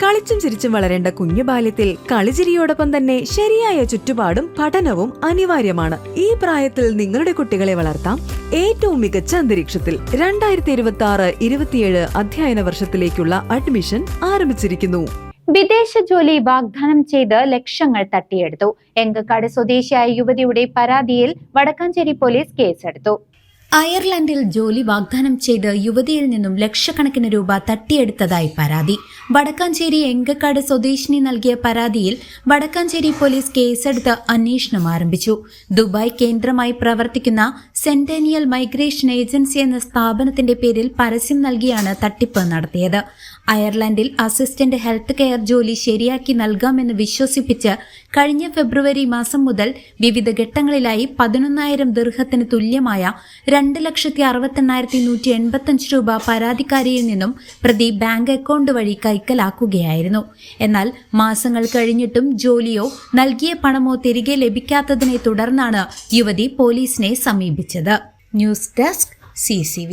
കളിച്ചും ചിരിച്ചും വളരേണ്ട കുഞ്ഞു ബാല്യത്തിൽ കളിചിരിയോടൊപ്പം തന്നെ ശരിയായ ചുറ്റുപാടും പഠനവും അനിവാര്യമാണ്. ഈ പ്രായത്തിൽ നിങ്ങളുടെ കുട്ടികളെ വളർത്താം ഏറ്റവും മികച്ച അന്തരീക്ഷത്തിൽ. 2026-27 അധ്യയന വർഷത്തിലേക്കുള്ള അഡ്മിഷൻ ആരംഭിച്ചിരിക്കുന്നു. വിദേശ ജോലി വാഗ്ദാനം ചെയ്ത് ലക്ഷങ്ങൾ തട്ടിയെടുത്തു. എങ്കക്കാട് സ്വദേശിയായ യുവതിയുടെ പരാതിയിൽ വടക്കാഞ്ചേരി പോലീസ് കേസെടുത്തു. അയർലൻഡിൽ ജോലി വാഗ്ദാനം ചെയ്ത് യുവതിയിൽ നിന്നും ലക്ഷക്കണക്കിന് രൂപ തട്ടിയെടുത്തതായി പരാതി. വടക്കാഞ്ചേരി എങ്കക്കാട് സ്വദേശിനി നൽകിയ പരാതിയിൽ വടക്കാഞ്ചേരി പോലീസ് കേസെടുത്ത് അന്വേഷണം ആരംഭിച്ചു. ദുബായ് കേന്ദ്രമായി പ്രവർത്തിക്കുന്ന സെന്റേനിയൽ മൈഗ്രേഷൻ ഏജൻസി എന്ന സ്ഥാപനത്തിന്റെ പേരിൽ പരസ്യം നൽകിയാണ് തട്ടിപ്പ് നടത്തിയത്. അയർലൻഡിൽ അസിസ്റ്റന്റ് ഹെൽത്ത് കെയർ ജോലി ശരിയാക്കി നൽകാമെന്ന് വിശ്വസിപ്പിച്ച് കഴിഞ്ഞ ഫെബ്രുവരി മാസം മുതൽ വിവിധ ഘട്ടങ്ങളിലായി 11,000 ദിർഹത്തിന് തുല്യമായ 2,68,185 രൂപ പരാതിക്കാരിയിൽ നിന്നും പ്രതി ബാങ്ക് അക്കൗണ്ട് വഴി കൈക്കലാക്കുകയായിരുന്നു. എന്നാൽ മാസങ്ങൾ കഴിഞ്ഞിട്ടും ജോലിയോ നൽകിയ പണമോ തിരികെ ലഭിക്കാത്തതിനെ തുടർന്നാണ് യുവതി പോലീസിനെ സമീപിച്ചത്. News desk CCV.